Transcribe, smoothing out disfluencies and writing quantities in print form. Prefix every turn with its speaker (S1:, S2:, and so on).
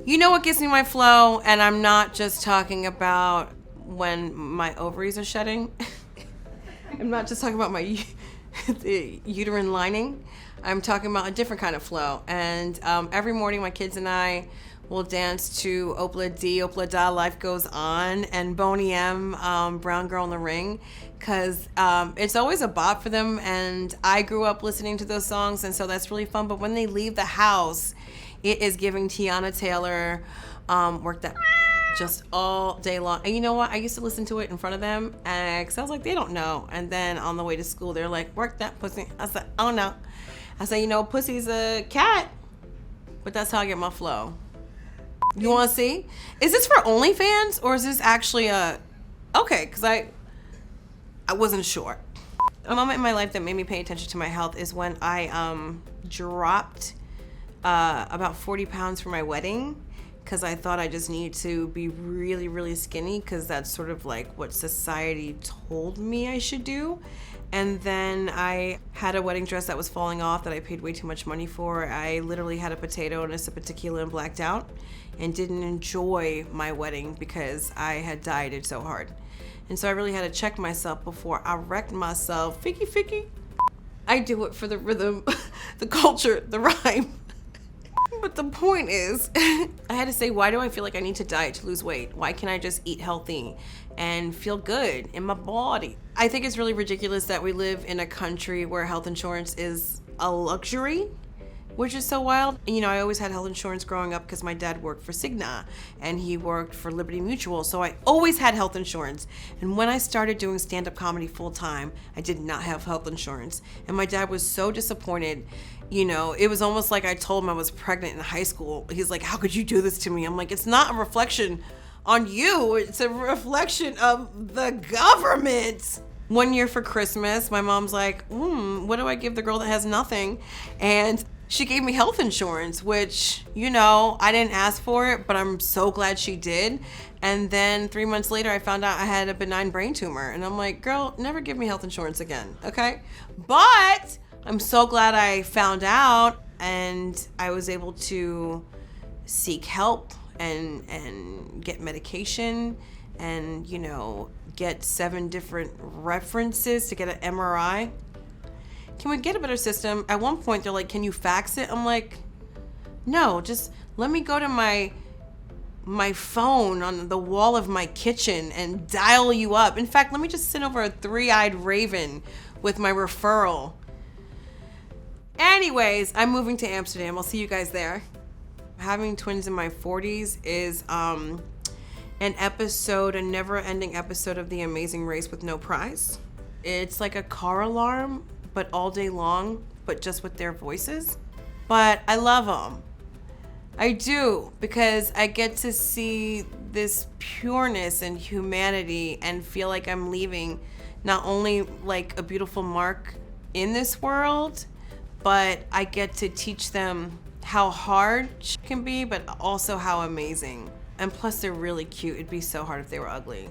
S1: You know what gives me my flow? And I'm not just talking about when my ovaries are shedding. I'm not just talking about my the uterine lining. I'm talking about a different kind of flow. And every morning my kids and I will dance to Opla D, Opla Da, Life Goes On, and Boney M, Brown Girl in the Ring, because it's always a bop for them, and I grew up listening to those songs, and so that's really fun. But when they leave the house, it is giving Tiana Taylor, Work That just all day long. And you know what? I used to listen to it in front of them, because I was like, they don't know. And then on the way to school, they're like, work that pussy. I said, oh no. I said, you know, pussy's a cat, but that's how I get my flow. You want to see? Is this for OnlyFans or is this actually a... Okay, because I wasn't sure. A moment in my life that made me pay attention to my health is when I dropped about 40 pounds for my wedding, because I thought I just needed to be really, really skinny, because that's sort of like what society told me I should do. And then I had a wedding dress that was falling off that I paid way too much money for. I literally had a potato and a sip of tequila and blacked out and didn't enjoy my wedding because I had dieted so hard. And so I really had to check myself before I wrecked myself. Ficky. I do it for the rhythm, the culture, the rhyme. But the point is, I had to say, why do I feel like I need to diet to lose weight? Why can't I just eat healthy and feel good in my body? I think it's really ridiculous that we live in a country where health insurance is a luxury, which is so wild. You know, I always had health insurance growing up because my dad worked for Cigna and he worked for Liberty Mutual. So I always had health insurance. And when I started doing stand-up comedy full time, I did not have health insurance. And my dad was so disappointed. You know, it was almost like I told him I was pregnant in high school. He's like, how could you do this to me? I'm like, it's not a reflection on you. It's a reflection of the government. One year for Christmas, my mom's like, what do I give the girl that has nothing? And she gave me health insurance, which, you know, I didn't ask for it, but I'm so glad she did. And then 3 months later, I found out I had a benign brain tumor. And I'm like, girl, never give me health insurance again, okay? But I'm so glad I found out and I was able to seek help and get medication and, you know, get 7 different references to get an MRI. Can we get a better system? At one point, they're like, can you fax it? I'm like, no, just let me go to my phone on the wall of my kitchen and dial you up. In fact, let me just send over a 3-eyed raven with my referral. Anyways, I'm moving to Amsterdam. I'll see you guys there. Having twins in my 40s is an episode, a never-ending episode of The Amazing Race with no prize. It's like a car alarm, but all day long, but just with their voices. But I love them. I do, because I get to see this pureness and humanity and feel like I'm leaving not only like a beautiful mark in this world, but I get to teach them how hard it can be, but also how amazing. And plus they're really cute. It'd be so hard if they were ugly.